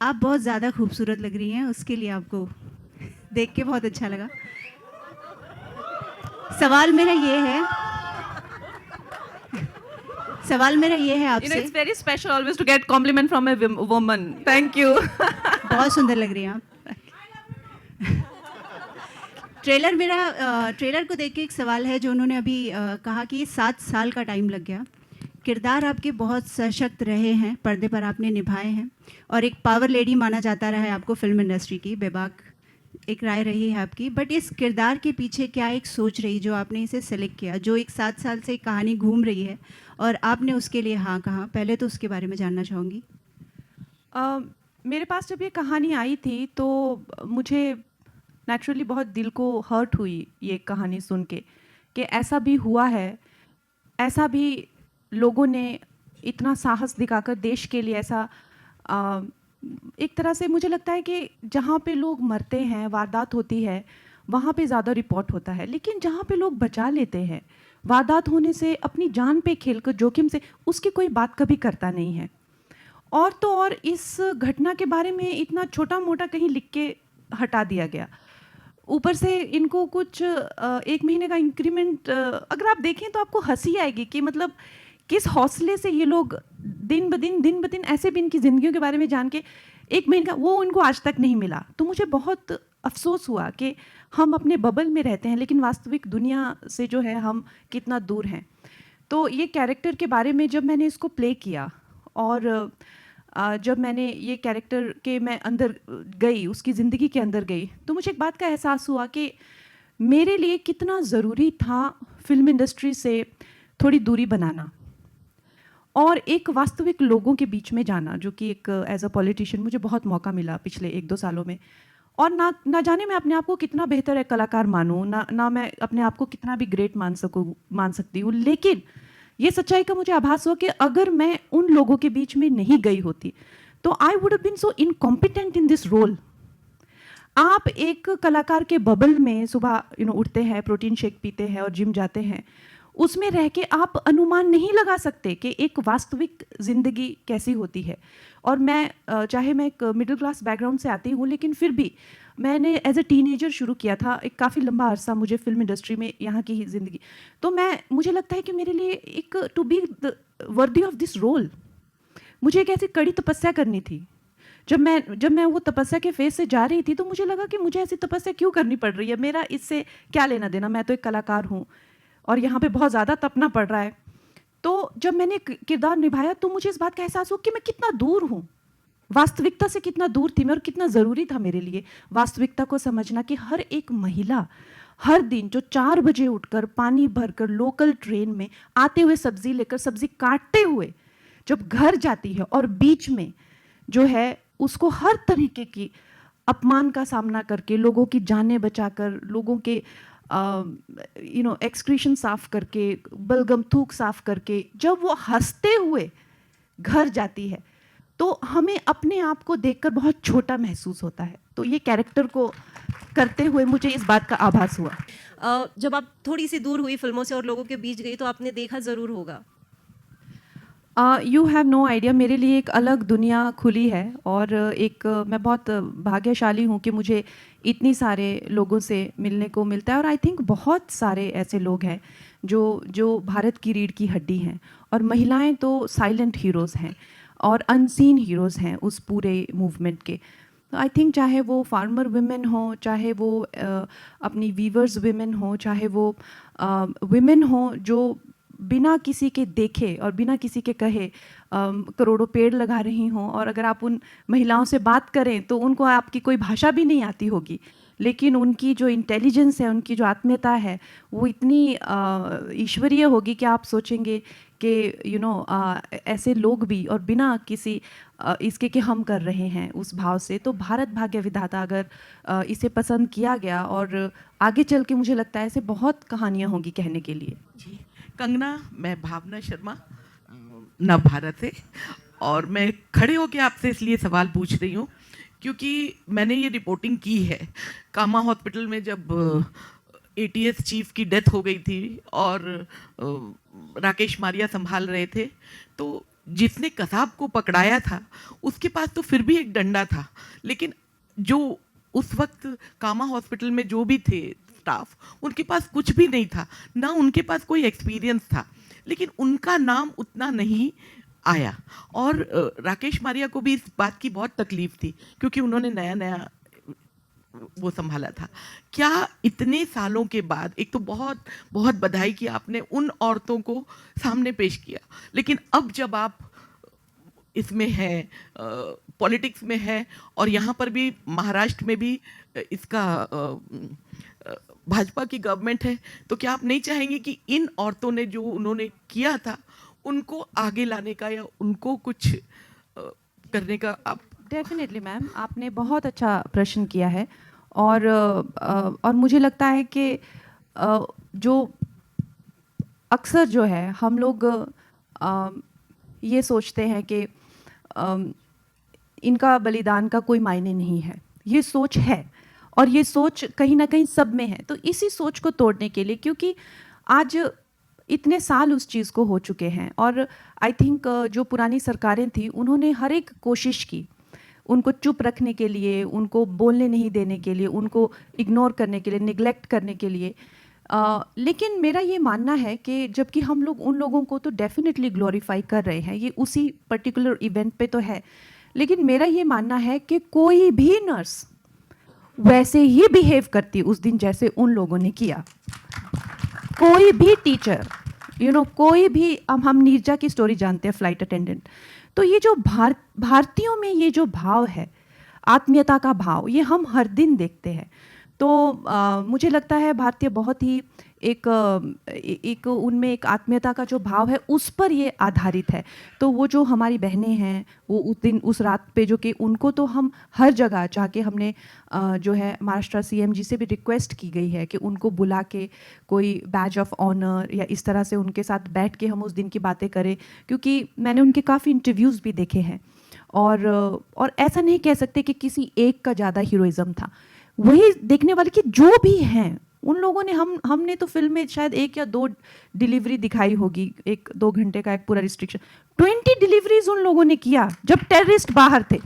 आप बहुत ज़्यादा खूबसूरत लग रही हैं, उसके लिए आपको देख के बहुत अच्छा लगा। सवाल मेरा ये है सवाल मेरा ये है You know, आपसे। it's very special always to get compliment from a woman. Thank you. बहुत सुंदर लग रही हैं आप। ट्रेलर को देख के एक सवाल है जो उन्होंने अभी कहा कि 7 साल का टाइम लग गया। किरदार आपके बहुत सशक्त रहे हैं, पर्दे पर आपने निभाए हैं और एक पावर लेडी माना जाता रहा है आपको फिल्म इंडस्ट्री की, बेबाक एक राय रही है आपकी। बट इस किरदार के पीछे क्या एक सोच रही जो आपने इसे सेलेक्ट किया, जो एक 7 साल से एक कहानी घूम रही है और आपने उसके लिए हाँ कहा? पहले तो उसके बारे में जानना चाहूँगी। मेरे पास जब ये कहानी आई थी तो मुझे नेचुरली बहुत दिल को हर्ट हुई ये कहानी सुन के कि ऐसा भी हुआ है, ऐसा भी लोगों ने इतना साहस दिखाकर देश के लिए ऐसा अ, एक तरह से मुझे लगता है कि जहाँ पे लोग मरते हैं, वारदात होती है, वहाँ पे ज़्यादा रिपोर्ट होता है, लेकिन जहाँ पे लोग बचा लेते हैं वारदात होने से, अपनी जान पे खेलकर जोखिम से, उसकी कोई बात कभी करता नहीं है। और तो और इस घटना के बारे में इतना छोटा मोटा कहीं लिख के हटा दिया गया। ऊपर से इनको कुछ 1 महीने का इंक्रीमेंट, अगर आप देखें तो आपको हंसी आएगी कि मतलब किस हौसले से ये लोग दिन ब दिन ऐसे भी इनकी ज़िंदगियों के बारे में जान के 1 महीने का वो उनको आज तक नहीं मिला। तो मुझे बहुत अफ़सोस हुआ कि हम अपने बबल में रहते हैं लेकिन वास्तविक दुनिया से जो है हम कितना दूर हैं। तो ये कैरेक्टर के बारे में जब मैंने इसको प्ले किया और जब मैंने ये कैरेक्टर के मैं अंदर गई, उसकी ज़िंदगी के अंदर गई, तो मुझे एक बात का एहसास हुआ कि मेरे लिए कितना ज़रूरी था फ़िल्म इंडस्ट्री से थोड़ी दूरी बनाना और एक वास्तविक लोगों के बीच में जाना, जो कि एक एज़ अ पॉलिटिशियन मुझे बहुत मौका मिला पिछले 1-2 सालों में। और ना जाने मैं अपने आप को कितना बेहतर एक कलाकार मानूँ, ना मैं अपने आप को कितना भी ग्रेट मान सकती हूँ, लेकिन ये सच्चाई का मुझे आभास हुआ कि अगर मैं उन लोगों के बीच में नहीं गई होती तो I would have been so incompetent in this role. आप एक कलाकार के बबल में सुबह उठते हैं, प्रोटीन शेक पीते हैं और जिम जाते हैं, उसमें रह के आप अनुमान नहीं लगा सकते कि एक वास्तविक ज़िंदगी कैसी होती है। और मैं चाहे मैं एक मिडिल क्लास बैकग्राउंड से आती हूँ, लेकिन फिर भी मैंने एज अ टीनेजर शुरू किया था, एक काफ़ी लंबा अरसा मुझे फिल्म इंडस्ट्री में यहाँ की ही ज़िंदगी। तो मुझे लगता है कि मेरे लिए एक to be worthy of this role, मुझे एक ऐसी कड़ी तपस्या करनी थी। जब मैं वो तपस्या के फेज से जा रही थी तो मुझे लगा कि मुझे ऐसी तपस्या क्यों करनी पड़ रही है, मेरा इससे क्या लेना देना, मैं तो एक कलाकार हूँ और यहाँ पे बहुत ज़्यादा तपना पड़ रहा है। तो जब मैंने किरदार निभाया तो मुझे इस बात का एहसास हुआ कि मैं कितना दूर हूँ, वास्तविकता से कितना दूर थी मैं और कितना ज़रूरी था मेरे लिए वास्तविकता को समझना कि हर एक महिला हर दिन जो 4 बजे उठकर पानी भरकर लोकल ट्रेन में आते हुए सब्जी लेकर सब्जी काटते हुए जब घर जाती है और बीच में जो है उसको हर तरीके की अपमान का सामना करके, लोगों की जानें बचाकर, लोगों के एक्सक्रीशन साफ करके, बलगम थूक साफ करके जब वो हंसते हुए घर जाती है तो हमें अपने आप को देखकर बहुत छोटा महसूस होता है। तो ये कैरेक्टर को करते हुए मुझे इस बात का आभास हुआ। जब आप थोड़ी सी दूर हुई फिल्मों से और लोगों के बीच गई तो आपने देखा ज़रूर होगा। यू हैव नो आइडिया, मेरे लिए एक अलग दुनिया खुली है और मैं बहुत भाग्यशाली हूँ कि मुझे इतनी सारे लोगों से मिलने को मिलता है और आई थिंक बहुत सारे ऐसे लोग हैं जो भारत की रीढ़ की हड्डी हैं और महिलाएं तो साइलेंट हीरोज़ हैं और अनसीन हीरोज़ हैं उस पूरे मूवमेंट के। आई थिंक चाहे वो फार्मर वुमेन हो, चाहे वो अपनी वीवर्स वुमेन हो, चाहे वो वुमेन हो जो बिना किसी के देखे और बिना किसी के कहे करोड़ों पेड़ लगा रही हों, और अगर आप उन महिलाओं से बात करें तो उनको आपकी कोई भाषा भी नहीं आती होगी, लेकिन उनकी जो इंटेलिजेंस है, उनकी जो आत्मीयता है, वो इतनी ईश्वरीय होगी कि आप सोचेंगे कि ऐसे लोग भी और बिना किसी इसके कि हम कर रहे हैं उस भाव से। तो भारत भाग्य विधाता अगर इसे पसंद किया गया और आगे चल के मुझे लगता है ऐसे बहुत कहानियाँ होंगी कहने के लिए। जी कंगना, मैं भावना शर्मा नव भारत से, और मैं खड़े होकर आपसे इसलिए सवाल पूछ रही हूँ क्योंकि मैंने ये रिपोर्टिंग की है कामा हॉस्पिटल में जब एटीएस चीफ की डेथ हो गई थी और राकेश मारिया संभाल रहे थे, तो जिसने कसाब को पकड़ाया था उसके पास तो फिर भी एक डंडा था, लेकिन जो उस वक्त कामा हॉस्पिटल में जो भी थे स्टाफ, उनके पास कुछ भी नहीं था, ना उनके पास कोई एक्सपीरियंस था, लेकिन उनका नाम उतना नहीं आया। और राकेश मारिया को भी इस बात की बहुत तकलीफ थी क्योंकि उन्होंने नया नया वो संभाला था। क्या इतने सालों के बाद, एक तो बहुत बहुत बधाई कि आपने उन औरतों को सामने पेश किया, लेकिन अब जब आप इसमें हैं, पॉलिटिक्स में है, और यहाँ पर भी महाराष्ट्र में भी इसका भाजपा की गवर्नमेंट है, तो क्या आप नहीं चाहेंगे कि इन औरतों ने जो उन्होंने किया था उनको आगे लाने का या उनको कुछ करने का आप? डेफिनेटली मैम, आपने बहुत अच्छा प्रश्न किया है। और मुझे लगता है कि जो अक्सर जो है हम लोग ये सोचते हैं कि इनका बलिदान का कोई मायने नहीं है, ये सोच है और ये सोच कहीं ना कहीं सब में है। तो इसी सोच को तोड़ने के लिए, क्योंकि आज इतने साल उस चीज़ को हो चुके हैं, और आई थिंक जो पुरानी सरकारें थी उन्होंने हर एक कोशिश की उनको चुप रखने के लिए, उनको बोलने नहीं देने के लिए, उनको इग्नोर करने के लिए, निगलेक्ट करने के लिए। लेकिन मेरा ये मानना है कि जबकि हम लोग उन लोगों को तो डेफिनेटली ग्लोरीफाई कर रहे हैं, ये उसी पर्टिकुलर इवेंट पे तो है, लेकिन मेरा ये मानना है कि कोई भी नर्स वैसे ही बिहेव करती उस दिन जैसे उन लोगों ने किया। कोई भी टीचर, कोई भी, हम नीरजा की स्टोरी जानते हैं, फ्लाइट अटेंडेंट। तो ये जो भारतीयों में ये जो भाव है, आत्मीयता का भाव, ये हम हर दिन देखते हैं। तो मुझे लगता है भारतीय बहुत ही एक उनमें एक आत्मीयता का जो भाव है उस पर ये आधारित है। तो वो जो हमारी बहनें हैं, वो उस दिन उस रात पे जो कि उनको तो हम हर जगह जाके हमने जो है महाराष्ट्र सीएम जी से भी रिक्वेस्ट की गई है कि उनको बुला के कोई बैज ऑफ ऑनर या इस तरह से उनके साथ बैठ के हम उस दिन की बातें करें, क्योंकि मैंने उनके काफ़ी इंटरव्यूज़ भी देखे हैं। और ऐसा नहीं कह सकते कि किसी एक का ज़्यादा हीरोइज्म था, वही देखने वाले कि जो भी हैं उन लोगों ने, हमने तो फिल्म में शायद 1 या 2 डिलीवरी दिखाई होगी, 1-2 घंटे का एक पूरा रिस्ट्रिक्शन, 20 डिलीवरीज उन लोगों ने किया जब टेररिस्ट बाहर थे।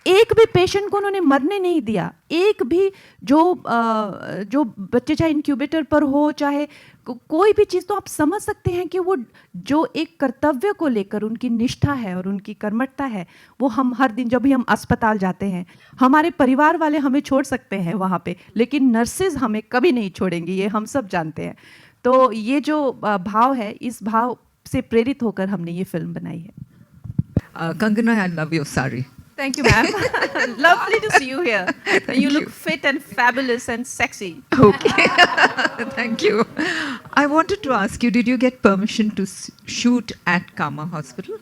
एक भी पेशेंट को उन्होंने मरने नहीं दिया। एक भी जो बच्चे चाहे इंक्यूबेटर पर हो, चाहे कोई भी चीज़, तो आप समझ सकते हैं कि वो जो एक कर्तव्य को लेकर उनकी निष्ठा है और उनकी कर्मठता है, वो हम हर दिन जब भी हम अस्पताल जाते हैं, हमारे परिवार वाले हमें छोड़ सकते हैं वहाँ पे, लेकिन नर्सेज हमें कभी नहीं छोड़ेंगी, ये हम सब जानते हैं। तो ये जो भाव है, इस भाव से प्रेरित होकर हमने ये फिल्म बनाई है। Kangana, I love your sari. Thank you, ma'am. Lovely to see you here. You look fit and fabulous and sexy. Okay. Thank you. I wanted to ask you, did you get permission to shoot at Kama Hospital?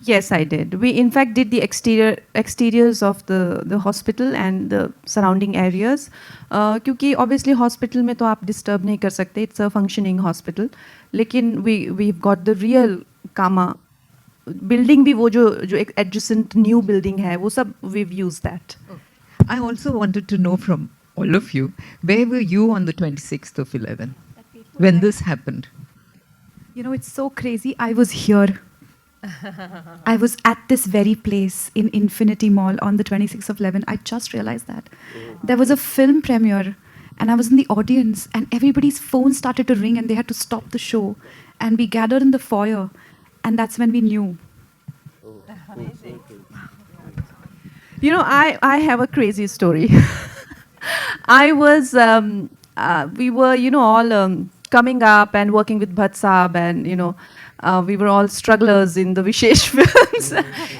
Yes, I did. We in fact did the exteriors of the hospital and the surrounding areas. क्योंकि obviously hospital में तो आप disturb नहीं कर सकते. It's a functioning hospital. लेकिन we've got the real Kama building भी, वो जो एक adjacent new building है, वो सब we've used that. I also wanted to know from all of you, where were you on the 26th of 11 when this happened? It's so crazy. I was here. I was at this very place in Infinity Mall on the 26th of 11. I just realized that. There was a film premiere and I was in the audience and everybody's phone started to ring and they had to stop the show. And we gathered in the foyer and that's when we knew. I have a crazy story. I was, we were, all coming up and working with Bhatt Saab, and, we were all strugglers in the Vishesh films.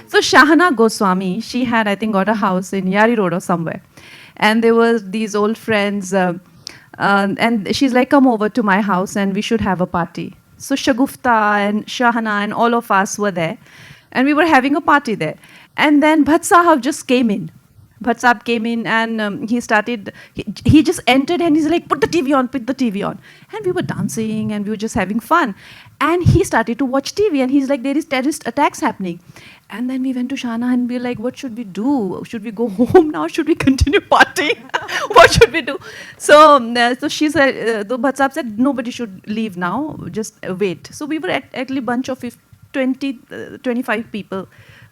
So Shahana Goswami, she had, I think, got a house in Yari Road or somewhere. And there were these old friends, and she's like, come over to my house and we should have a party. So Shagufta and Shahana and all of us were there. And we were having a party there. And then Bhatt Sahab just came in. Bhatt Sahab came in and he just entered and he's like, put the TV on, put the TV on. And we were dancing and we were just having fun. And he started to watch TV and he's like, there is terrorist attacks happening. And then we went to Shana and we were like, what should we do? Should we go home now? Should we continue partying? What should we do? So she said, Bhatt Sahab said, nobody should leave now, just wait. So we were actually a bunch of 25 people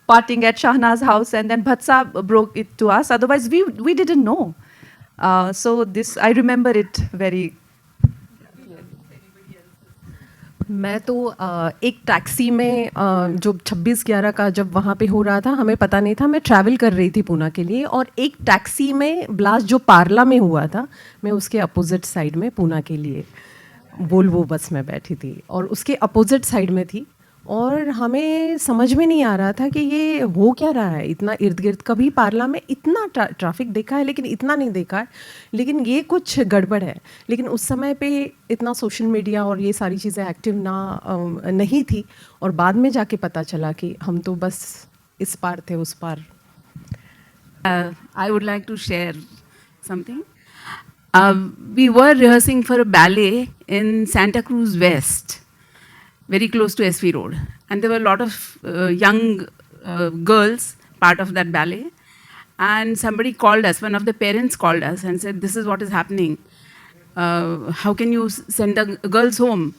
partying at Shahnaz house, and then Bhatsa broke it to us. Otherwise, we didn't know. So this, I remember it very. मैं तो एक taxi में जो 26/11 का जब वहाँ पे हो रहा था, हमें पता नहीं था, मैं ट्रैवल कर रही थी पूना के लिए, और एक टैक्सी में ब्लास्ट जो पार्ला में हुआ था, मैं उसके अपोजिट साइड में पूना के लिए वोल्वो बस में बैठी थी और उसके अपोजिट साइड में थी, और हमें समझ में नहीं आ रहा था कि ये हो क्या रहा है। इतना इर्द गिर्द कभी पार्ला में इतना ट्रैफिक देखा है लेकिन इतना नहीं देखा है, लेकिन ये कुछ गड़बड़ है। लेकिन उस समय पे इतना सोशल मीडिया और ये सारी चीज़ें एक्टिव नहीं थी, और बाद में जाके पता चला कि हम तो बस इस पार थे उस पार। I would like to share something. We were rehearsing for a ballet in Santa Cruz West, very close to SV Road. And there were a lot of young girls part of that ballet. And somebody called us, one of the parents called us and said, this is what is happening. How can you send the girls home?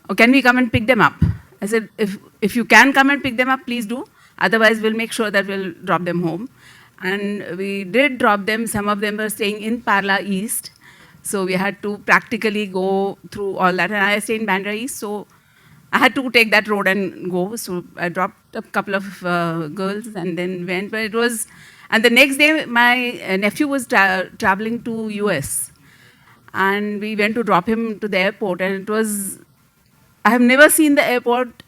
Or can we come and pick them up? I said, if you can come and pick them up, please do. Otherwise, we'll make sure that we'll drop them home. And we did drop them. Some of them were staying in Parla East. So we had to practically go through all that. And I stay in Bandra East, so I had to take that road and go. So I dropped a couple of girls and then went. But it was, and the next day, my nephew was traveling to US. And we went to drop him to the airport. And it was, I have never seen the airport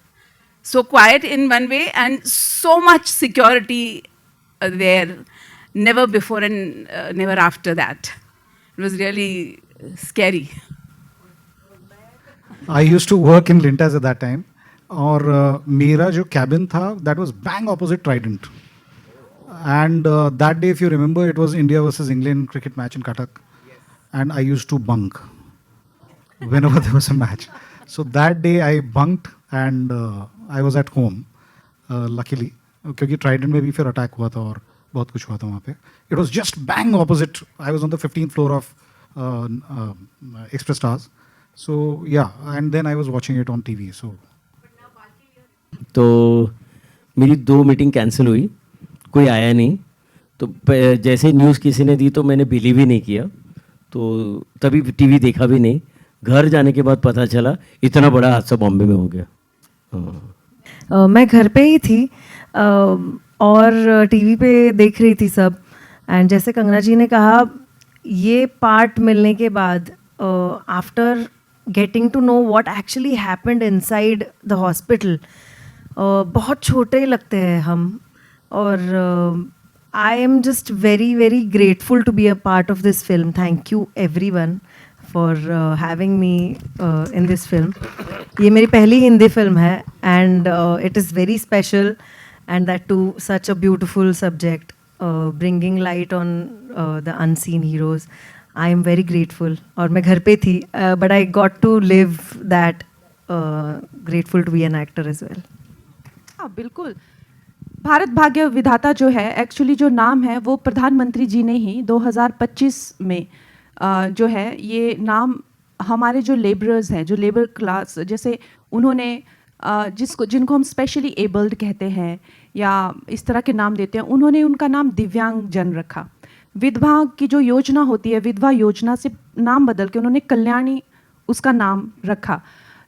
so quiet in one way and so much security there. Never before and never after that. It was really scary. I used to work in Lintas at that time. और मेरा जो cabin था, that was bang opposite Trident. And that day, if you remember, it was India versus England cricket match in Cuttack. And I used to bunk whenever there was a match. So that day I bunked and I was at home, luckily. क्योंकि Trident में भी फिर attack हुआ था और बहुत कुछ हुआ था वहाँ पे. It was just bang opposite. I was on the 15th floor of Express Stars. So yeah, and then I was watching it on TV. So. तो मेरी 2 मीटिंग कैंसिल हुई, कोई आया नहीं, तो जैसे न्यूज़ किसी ने दी तो मैंने बिलीव ही नहीं किया, तो तभी टीवी देखा भी नहीं। घर जाने के बाद पता चला इतना बड़ा हादसा बॉम्बे में हो गया। मैं घर पे ही थी और टीवी पे देख रही थी सब, एंड जैसे कंगना जी ने कहा, ये पार्ट मिलने के बाद after getting to know what actually happened inside the hospital, बहुत छोटे लगते हैं हम, और I am just very very grateful to be a part of this film. Thank you everyone for having me in this film. ये मेरी पहली Hindi film है and it is very special, and that too such a beautiful subject, bringing light on the unseen heroes. I am very grateful. और मैं घर पे थी, but I got to live that, grateful to be an actor as well. हाँ, बिल्कुल. भारत भाग्य विधाता जो है, एक्चुअली जो नाम है वो प्रधानमंत्री जी ने ही 2025 में जो है ये नाम हमारे जो लेबरर्स हैं, जो लेबर क्लास, जैसे उन्होंने जिनको हम स्पेशली एबल्ड कहते हैं या इस तरह के नाम देते हैं, उन्होंने उनका नाम दिव्यांग जन रखा. विधवा की जो योजना होती है, विधवा योजना से नाम बदल के उन्होंने कल्याणी उसका नाम रखा.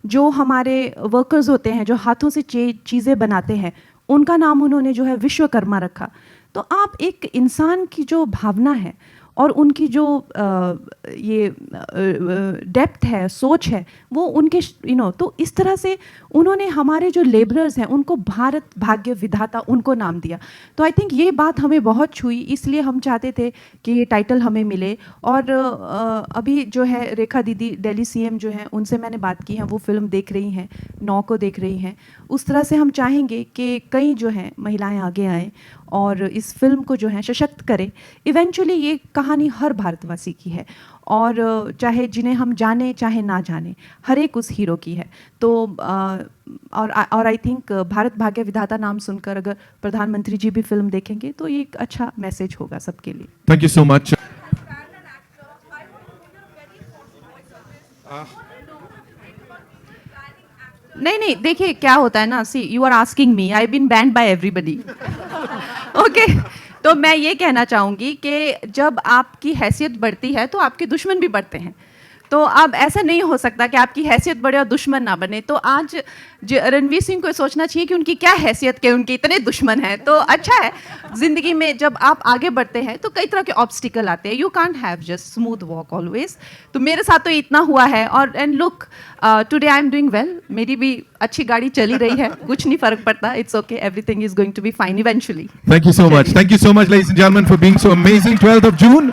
जो हमारे वर्कर्स होते हैं, जो हाथों से चीज़ें बनाते हैं, उनका नाम उन्होंने जो है विश्वकर्मा रखा. तो आप एक इंसान की जो भावना है और उनकी जो ये डेप्थ है, सोच है, वो उनके तो इस तरह से उन्होंने हमारे जो लेबरर्स हैं उनको भारत भाग्य विधाता उनको नाम दिया. तो आई थिंक ये बात हमें बहुत छुई, इसलिए हम चाहते थे कि ये टाइटल हमें मिले. और अभी जो है रेखा दीदी दिल्ली सीएम जो हैं, उनसे मैंने बात की है, वो फिल्म देख रही हैं, 9 को देख रही हैं. उस तरह से हम चाहेंगे कि कई जो हैं महिलाएं आगे आएँ और इस फिल्म को जो है सशक्त करें. इवेंचुअली ये कहानी हर भारतवासी की है, और चाहे जिन्हें हम जाने चाहे ना जाने, हर एक उस हीरो की है. तो और आई थिंक भारत भाग्य विधाता नाम सुनकर अगर प्रधानमंत्री जी भी फिल्म देखेंगे तो ये एक अच्छा मैसेज होगा सबके लिए. Thank you so much. नहीं देखिए क्या होता है ना, see you are asking me, I been band by everybody. Okay, तो मैं ये कहना चाहूँगी कि जब आपकी हैसियत बढ़ती है तो आपके दुश्मन भी बढ़ते हैं। तो अब ऐसा नहीं हो सकता कि आपकी हैसियत बढ़े और दुश्मन ना बने। तो आज रणवीर सिंह को सोचना चाहिए कि उनकी क्या हैसियत के उनके इतने दुश्मन हैं। तो अच्छा है, ज़िंदगी में जब आप आगे बढ़ते हैं तो कई तरह के ऑब्स्टिकल आते हैं, you can't have just smooth walk always. तो मेरे साथ तो इतना हुआ है। और and look, today I am doing well, मेरी भी अच्छी गाड़ी चली रही है, कुछ नहीं फ़र्क पड़ता, it's okay, everything is going to be fine eventually. Thank you so much. Thank you so much, ladies and gentlemen, for being so amazing. 12th of June.